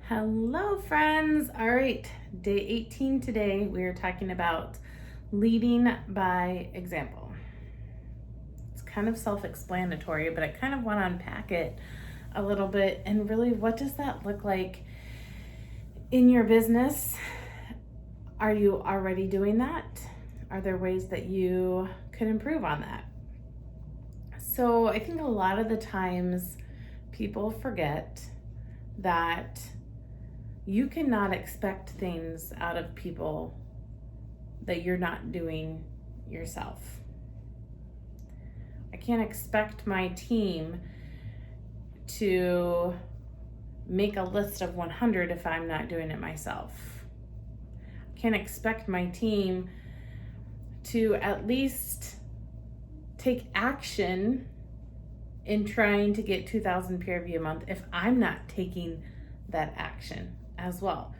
Hello, friends. All right, day 18 today. We are talking about leading by example. It's kind of self explanatory, but I kind of want to unpack it a little bit and really, what does that look like in your business? Are you already doing that? Are there ways that you could improve on that? So, I think a lot of the times people forget that you cannot expect things out of people that you're not doing yourself. I can't expect my team to make a list of 100 if I'm not doing it myself. I can't expect my team to at least take action in trying to get 2,000 peer review a month if I'm not taking that action as well.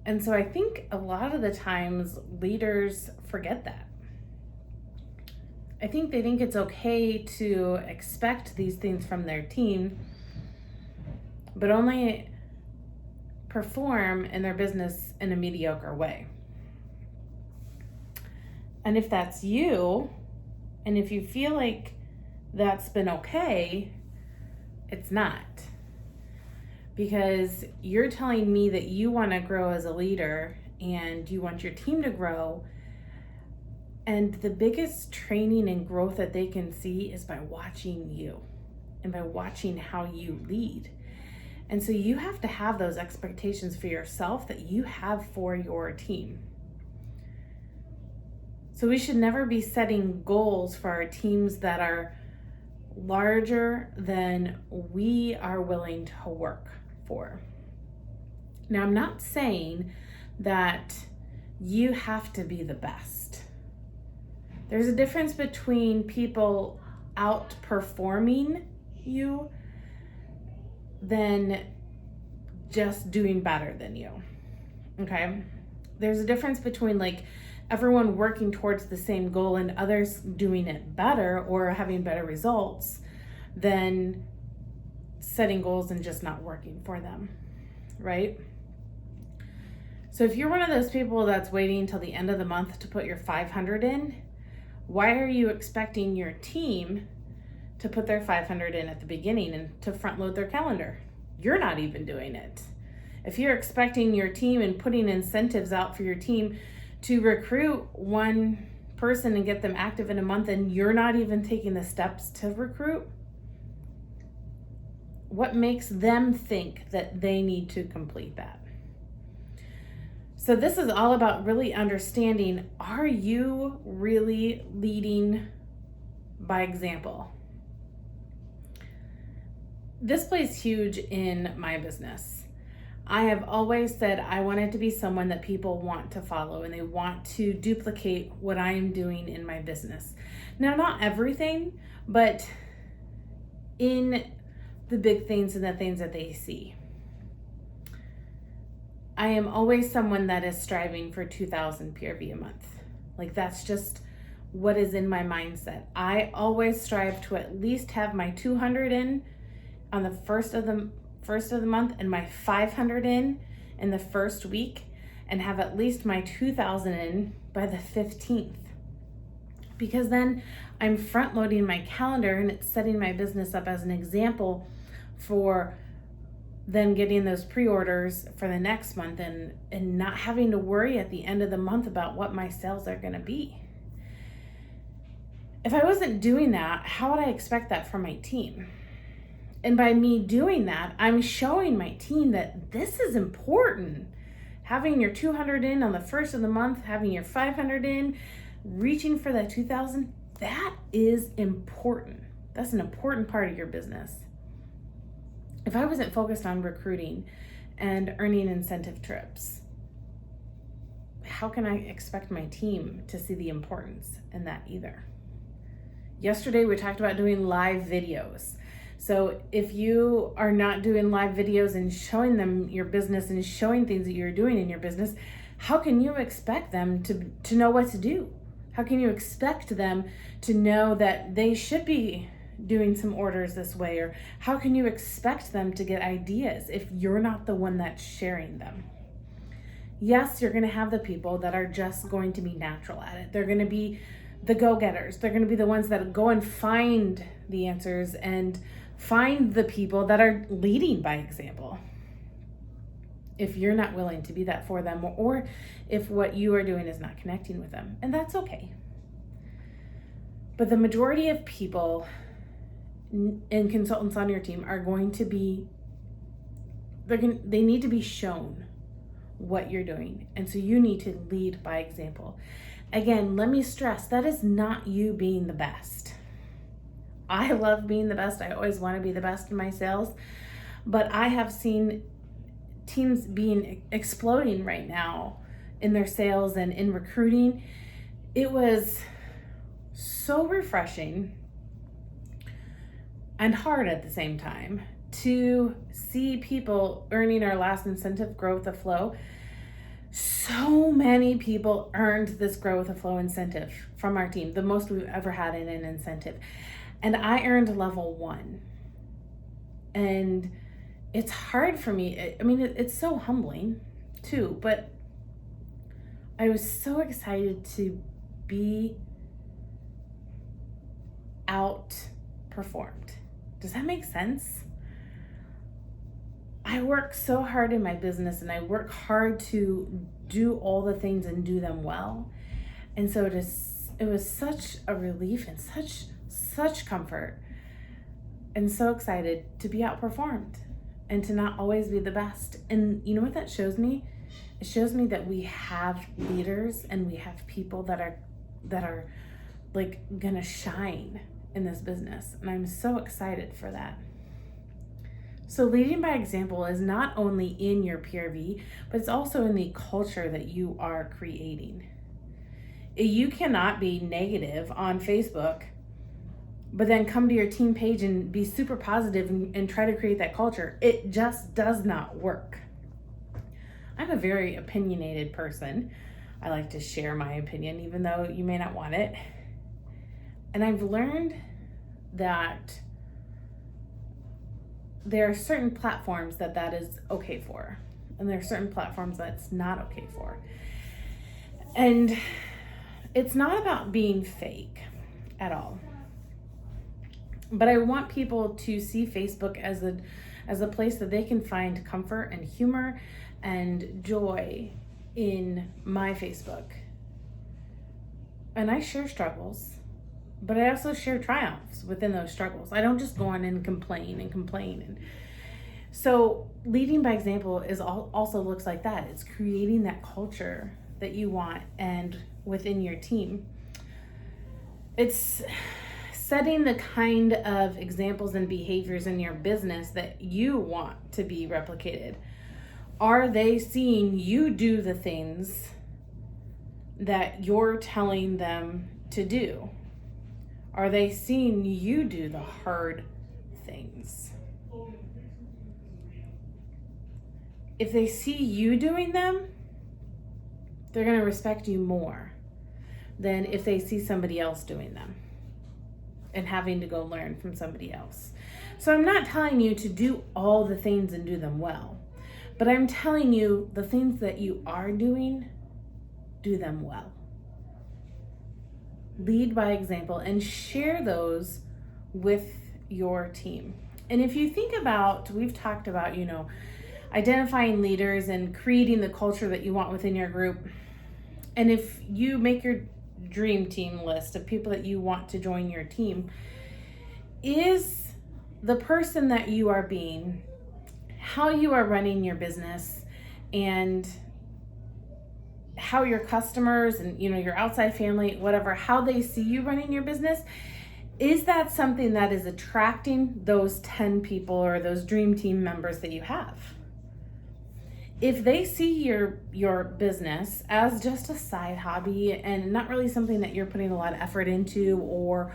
And so I think a lot of the times leaders forget that. I think they think it's okay to expect these things from their team, but only perform in their business in a mediocre way. And if that's you, and if you feel like that's been okay, it's not. Because you're telling me that you want to grow as a leader and you want your team to grow. And the biggest training and growth that they can see is by watching you and by watching how you lead. And so you have to have those expectations for yourself that you have for your team. So we should never be setting goals for our teams that are larger than we are willing to work for. Now, I'm not saying that you have to be the best. There's a difference between people outperforming you than just doing better than you. Okay? There's a difference between like everyone working towards the same goal and others doing it better or having better results than setting goals and just not working for them, right? So if you're one of those people that's waiting until the end of the month to put your 500 in, why are you expecting your team to put their 500 in at the beginning and to front load their calendar? You're not even doing it. If you're expecting your team and putting incentives out for your team to recruit one person and get them active in a month and you're not even taking the steps to recruit, what makes them think that they need to complete that? So this is all about really understanding, are you really leading by example? This plays huge in my business. I have always said I wanted to be someone that people want to follow and they want to duplicate what I am doing in my business. Now, not everything, but in the big things and the things that they see. I am always someone that is striving for 2,000 peer review a month. Like that's just what is in my mindset. I always strive to at least have my 200 in on the first of the month and my 500 in the first week and have at least my 2,000 in by the 15th. Because then I'm front loading my calendar and it's setting my business up as an example for then getting those pre-orders for the next month and not having to worry at the end of the month about what my sales are going to be. If I wasn't doing that, how would I expect that from my team? And by me doing that, I'm showing my team that this is important. Having your 200 in on the first of the month, having your 500 in, reaching for that 2,000, that is important. That's an important part of your business. If I wasn't focused on recruiting and earning incentive trips, how can I expect my team to see the importance in that either? Yesterday, we talked about doing live videos. So if you are not doing live videos and showing them your business and showing things that you're doing in your business, how can you expect them to know what to do? How can you expect them to know that they should be doing some orders this way? Or how can you expect them to get ideas if you're not the one that's sharing them? Yes, you're going to have the people that are just going to be natural at it. They're going to be the go-getters. They're going to be the ones that go and find the answers and find the people that are leading by example. If you're not willing to be that for them, or if what you are doing is not connecting with them, and that's okay. But the majority of people and consultants on your team are going to be, they need to be shown what you're doing. And so you need to lead by example. Again, let me stress, that is not you being the best. I love being the best. I always want to be the best in my sales, but I have seen teams exploding right now in their sales and in recruiting. It was so refreshing and hard at the same time to see people earning our last incentive, Grow with the Flow. So many people earned this Grow with the Flow incentive from our team, the most we've ever had in an incentive. And I earned level 1. And it's hard for me. I mean, it's so humbling too, but I was so excited to be outperformed. Does that make sense? I work so hard in my business and I work hard to do all the things and do them well. And so it was such a relief and such comfort, and so excited to be outperformed and to not always be the best. And you know what that shows me? It shows me that we have leaders and we have people that are like gonna shine in this business. And I'm so excited for that. So leading by example is not only in your PRV, but it's also in the culture that you are creating. You cannot be negative on Facebook, but then come to your team page and be super positive and try to create that culture. It just does not work. I'm a very opinionated person. I like to share my opinion, even though you may not want it. And I've learned that there are certain platforms that is okay for, and there are certain platforms that's not okay for. And it's not about being fake at all. But I want people to see Facebook as a place that they can find comfort and humor and joy in my Facebook. And I share struggles, but I also share triumphs within those struggles. I don't just go on and complain. And so leading by example also looks like that. It's creating that culture that you want and within your team. It's setting the kind of examples and behaviors in your business that you want to be replicated. Are they seeing you do the things that you're telling them to do? Are they seeing you do the hard things? If they see you doing them, they're going to respect you more than if they see somebody else doing them and having to go learn from somebody else. So I'm not telling you to do all the things and do them well, but I'm telling you the things that you are doing, do them well. Lead by example and share those with your team. And if you think about, we've talked about, identifying leaders and creating the culture that you want within your group. And if you make your dream team list of people that you want to join your team, is the person that you are being, how you are running your business, and how your customers and your outside family, whatever, how they see you running your business, is that something that is attracting those 10 people or those dream team members that you have? If they see your business as just a side hobby and not really something that you're putting a lot of effort into, or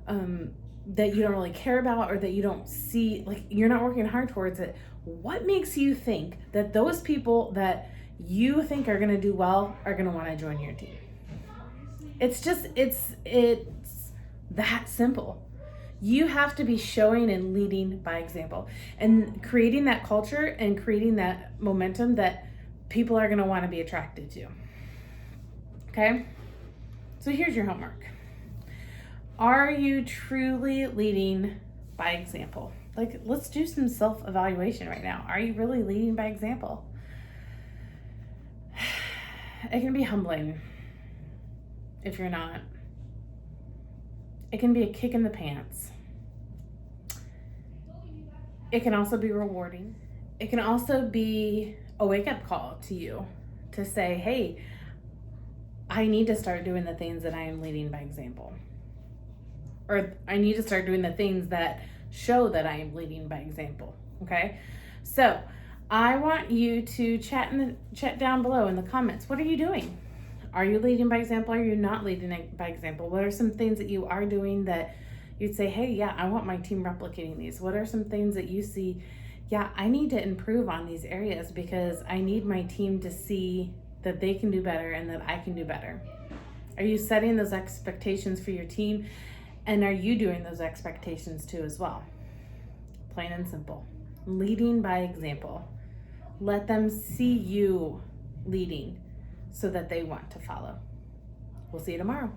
that you don't really care about, or that you don't see, like you're not working hard towards it, what makes you think that those people that you think are going to do well are going to want to join your team? It's that simple. You have to be showing and leading by example and creating that culture and creating that momentum that people are going to want to be attracted to. Okay? So here's your homework. Are you truly leading by example? Like, let's do some self-evaluation right now. Are you really leading by example? It can be humbling if you're not. It can be a kick in the pants. It can also be rewarding. It can also be a wake-up call to you to say, hey, I need to start doing the things that I am leading by example. Or I need to start doing the things that show that I am leading by example. Okay? So I want you to chat down below in the comments. What are you doing? Are you leading by example? Are you not leading by example? What are some things that you are doing that you'd say, hey, yeah, I want my team replicating these? What are some things that you see, yeah, I need to improve on these areas because I need my team to see that they can do better and that I can do better? Are you setting those expectations for your team? And are you doing those expectations too as well? Plain and simple. Leading by example. Let them see you leading so that they want to follow. We'll see you tomorrow.